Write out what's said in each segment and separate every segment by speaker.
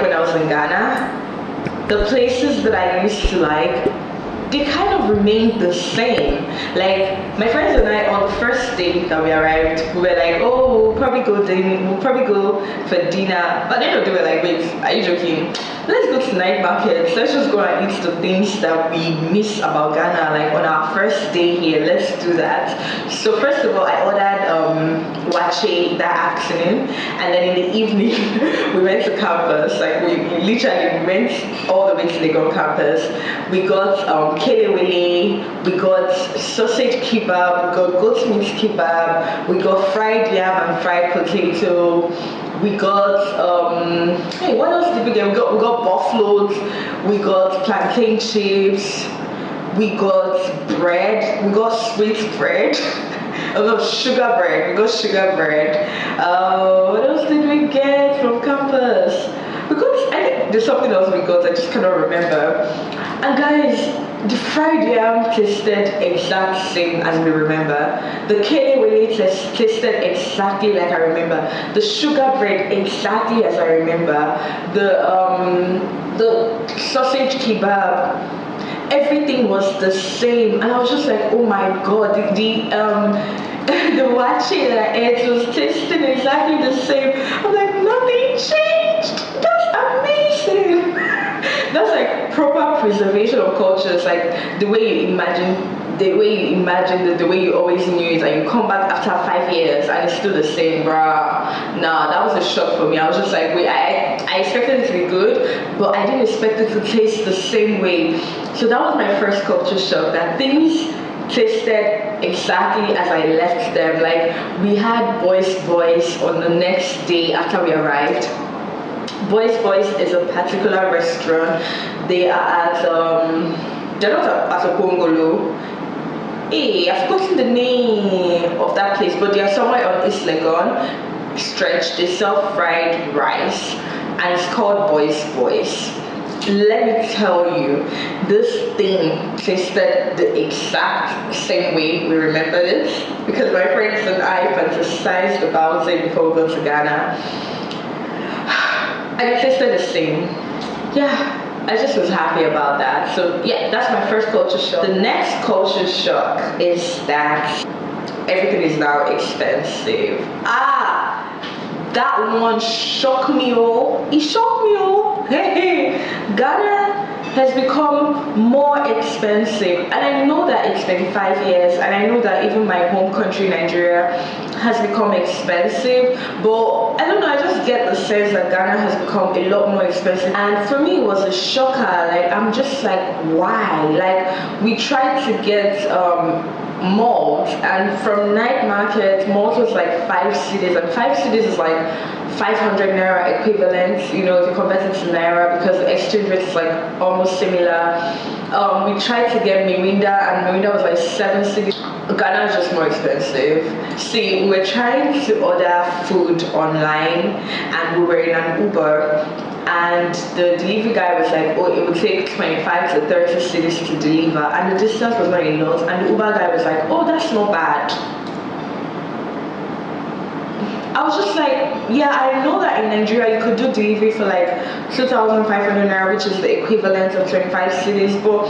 Speaker 1: like when I was in Ghana, the places that I used to like, they kind of remained the same. Like my friends and I, on the first day that we arrived, we were like, oh, we'll probably go for dinner. But then they were like, wait, are you joking? Let's go to night markets. Let's just go and eat the things that we miss about Ghana. Like on our first day here, let's do that. So first of all, I ordered wache that afternoon, and then in the evening we went to campus. Like we literally went all the way to Legon campus. We got kelewele, we got sausage kebab, we got goat meat kebab, we got fried yam and fried potato, we got hey, what else did we get? We got buffaloes, we got plantain chips, we got bread, we got sweet bread. Oh no, sugar bread. We got sugar bread. What else did we get from campus? Because I think there's something else we got, I just cannot remember. And guys, the fried yam tasted exact same as we remember. The kelewele tasted exactly like I remember. The sugar bread exactly as I remember. The sausage kebab, everything was the same, and I was just like, oh my god, the wache that I ate was tasting exactly the same. I'm like, nothing changed. That's amazing. That's like proper preservation of culture. It's like the way you imagine the way you always knew it, and you come back after 5 years and it's still the same, bruh. Nah, that was a shock for me. I was just like, wait, I expected it to be good, but I didn't expect it to taste the same way. So that was my first culture shock, that things tasted exactly as I left them. Like we had Boys on the next day after we arrived. Boys is a particular restaurant. They are at they're not at a Kongolo. Hey, I've forgotten the name of that place, but they are somewhere on East Legon stretch. They sell fried rice, and it's called Boys. Let me tell you, this thing tasted the exact same way we remembered it, because my friends and I fantasized about it before we got to Ghana, and it tasted the same. Yeah, I just was happy about that. So yeah, that's my first culture shock. The next culture shock is that everything is now expensive. That one shocked me all. It shocked me all. Hey, Ghana has become more expensive, and I know that it's been 5 years, and I know that even my home country Nigeria has become expensive, but I don't know, I just get the sense that Ghana has become a lot more expensive, and for me it was a shocker. Like I'm just like, why? Like we tried to get malt, and from night market malt was like 5 cedis, and 5 cedis is like 500 naira equivalent, you know, if you convert it to naira, because the exchange rate is like almost similar. We tried to get Mirinda, and Mirinda was like 7 cedis. Ghana is just more expensive. See, we were trying to order food online, and we were in an Uber, and the delivery guy was like, oh, it would take 25 to 30 cedis to deliver, and the distance was not a lot, and the Uber guy was like, oh, that's not bad. I was just like, yeah, I know that in Nigeria you could do delivery for like 2,500 naira, which is the equivalent of 25 cedis, but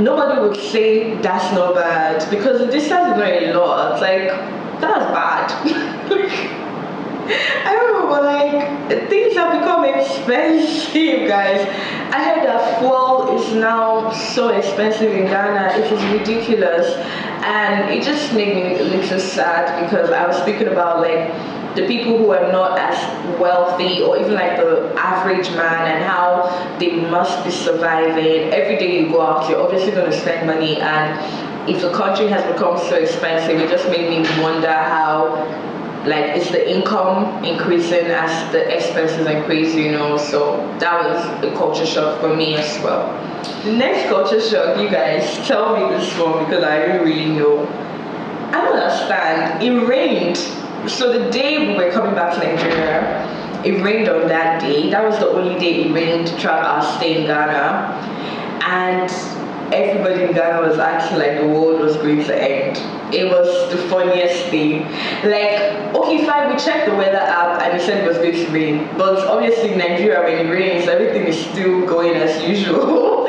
Speaker 1: nobody would say that's not bad, because the distance is not a lot. Like, that's bad. I don't know, but like, things have become expensive, guys. I heard that fuel is now so expensive in Ghana. It is ridiculous, and it just made me a little sad, because I was thinking about like the people who are not as wealthy, or even like the average man, and how they must be surviving. Every day you go out, you're obviously going to spend money, and if the country has become so expensive, it just made me wonder how, like, is the income increasing as the expenses increase, you know? So that was a culture shock for me as well. The next culture shock, you guys, tell me this one, because I don't really know. I don't understand. It rained. So the day we were coming back to Nigeria, it rained on that day. That was the only day it rained throughout our stay in Ghana. And everybody in Ghana was acting like the world was going to end. it was the funniest thing. Like, okay, fine, we checked the weather app and it said it was going to rain. But obviously in Nigeria, when it rains, everything is still going as usual.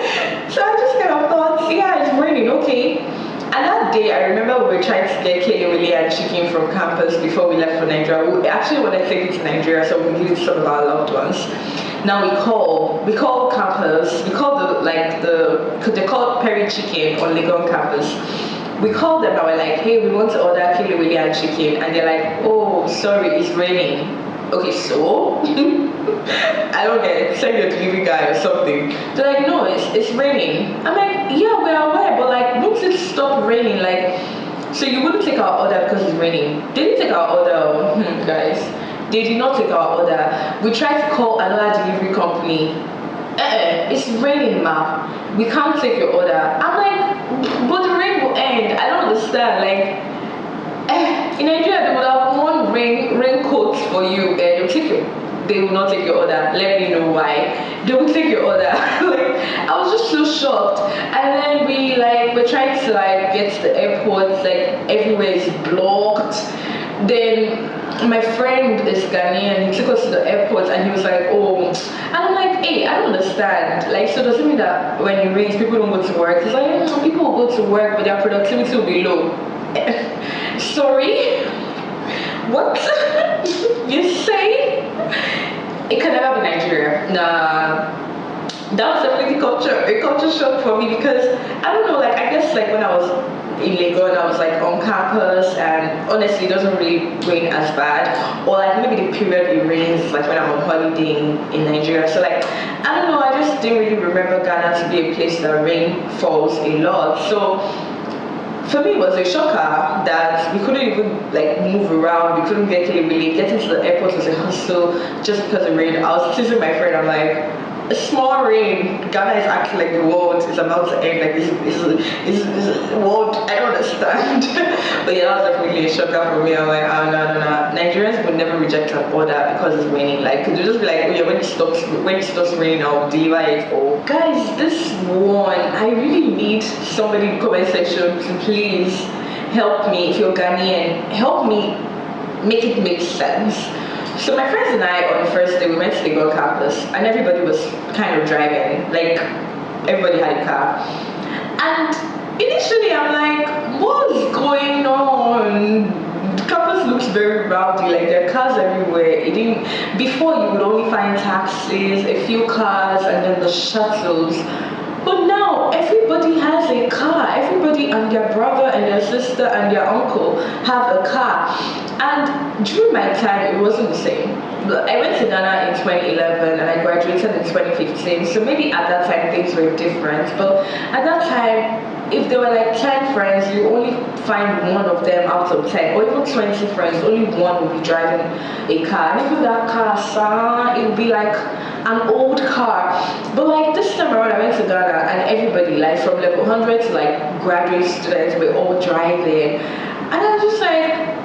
Speaker 1: So I just kind of thought, yeah, it's raining, okay. And that day, I remember we were trying to get Kelewele and chicken from campus before we left for Nigeria. We actually wanted to take it to Nigeria so we could give it to some of our loved ones. Now we call campus, we call because they call Perry Chicken on Legon campus. We called them and we're like, hey, we want to order Kelewele and chicken. And they're like, oh, sorry, it's raining. Okay, so? I don't get it. Send your delivery guy or something. They're like, no, it's raining. I'm like, yeah, we're aware, but like, won't it stop raining? Like, so you wouldn't take our order because it's raining. They didn't take our order, guys. They did not take our order. We tried to call another delivery company. It's raining, ma. We can't take your order. I'm like, but the rain will end. I don't understand. Like, in Nigeria, they would have one raincoat for you, and they will not take your order. Let me know why. They will take your order. Like, I was just so shocked. And then we're trying to get to the airport. Like, everywhere is blocked. Then my friend is Ghanaian. He took us to the airport and he was like, oh, and I'm like, hey, I don't understand. Like, so does it mean that when it rains, people don't go to work? It's like, people will go to work, but their productivity will be low. Sorry? What? You say? It can never be Nigeria. Nah. That was definitely a culture shock for me because I don't know, I guess when I was in Legon, I was on campus, and honestly it doesn't really rain as bad, or maybe the period it rains is when I'm on holiday in Nigeria. So I don't know, I just didn't really remember Ghana to be a place that rain falls a lot. So for me, it was a shocker that we couldn't even move around. We couldn't getting to the airport was a hustle just because it rained. I was teasing my friend. I'm like, a small rain, Ghana is acting like the world is about to end. Like this world. I don't understand. But yeah, that was definitely a shocker for me. I'm like, oh no. Nigerians would never reject an order because it's raining. Could you just be like, oh yeah, when it stops raining, I'll deliver it. Or guys, this one, I really need somebody in the comment section to please help me. If you're Ghanaian, help me make it make sense. So my friends and I, on the first day, we went to the Legon campus, and everybody was kind of driving. Everybody had a car. And initially, I'm like, what's going on? The campus looks very rowdy. There are cars everywhere. Before, you would only find taxis, a few cars, and then the shuttles. But now, everybody has a car. Everybody and their brother and their sister and their uncle have a car. And during my time, it wasn't the same. I went to Ghana in 2011 and I graduated in 2015. So maybe at that time, things were different. But at that time, if there were 10 friends, you only find one of them out of 10. Or even 20 friends, only one would be driving a car. And even that car, it would be an old car. But this time around, I went to Ghana and everybody, from level 100 to graduate students, were all driving. And I was just like,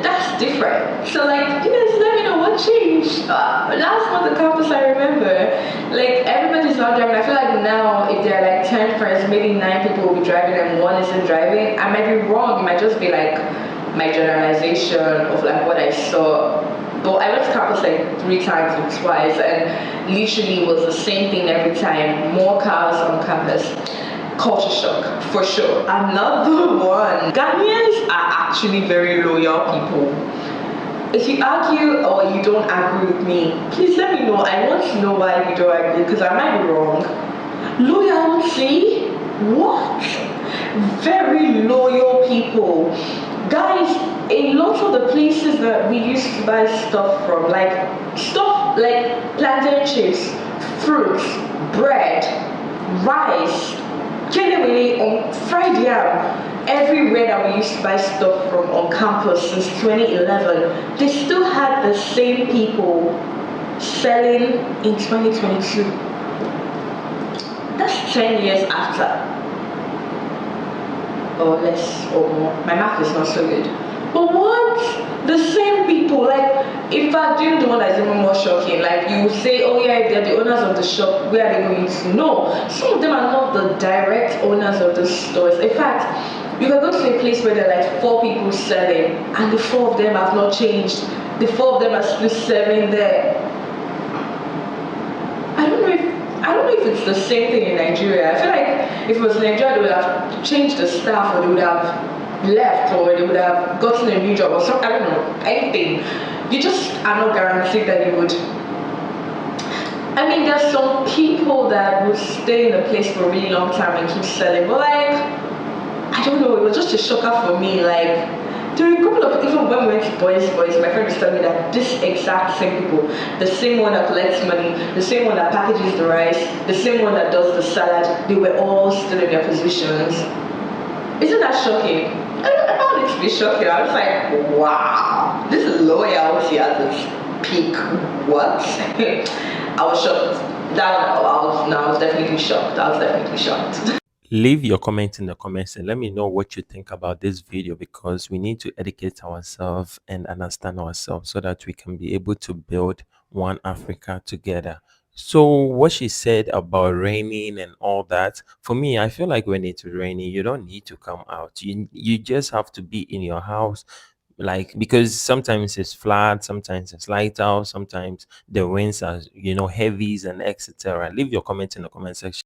Speaker 1: that's different. So let me know what changed. Last month at campus, I remember, everybody's not driving. I feel now, if there are 10 friends, maybe 9 people will be driving and one isn't driving. I might be wrong. It might just be my generalization of what I saw. But I went to campus 3 times or twice, and literally it was the same thing every time. More cars on campus. Culture shock, for sure. Another one. Ghanaians are actually very loyal people. If you argue or you don't agree with me, please let me know. I want to know why you don't agree, because I might be wrong. Loyalty? What? Very loyal people. Guys, a lot of the places that we used to buy stuff from, stuff like plantain chips, fruits, bread, rice, Kelewele, on fried yam, everywhere that we used to buy stuff from on campus since 2011, they still had the same people selling in 2022. That's 10 years after. Or less or more. My math is not so good. But what? The same people, in fact, you know the one that's even more shocking, you say, oh yeah, if they're the owners of the shop, where are they going to? No, some of them are not the direct owners of the stores. In fact, You can go to a place where there are like four people selling, and the four of them have not changed. The four of them are still serving there. I don't know if I don't know if it's the same thing in Nigeria. I feel like if it was Nigeria, they would have changed the staff, or they would have left, or they would have gotten a new job, or something. I don't know, anything. You just are not guaranteed that you would. I mean, there's some people that would stay in a place for a really long time and keep selling, but like, I don't know, it was just a shocker for me. Like, there were a couple of, even when we went to Boys, my friend was telling me that this exact same people, the same one that collects money, the same one that packages the rice, the same one that does the salad, they were all still in their positions. Isn't that shocking? I found it to be shocking. I was like, wow, this is loyalty at its peak. What? I was shocked. I was definitely shocked. I was definitely shocked.
Speaker 2: Leave your comments in the comments and let me know what you think about this video, because we need to educate ourselves and understand ourselves so that we can be able to build one Africa together. So what she said about raining and all that, for me, I feel like when it's raining, you don't need to come out. You just have to be in your house, like, because sometimes it's flat, sometimes it's light out, sometimes the winds are heavies and etc. Leave your comments in the comment section.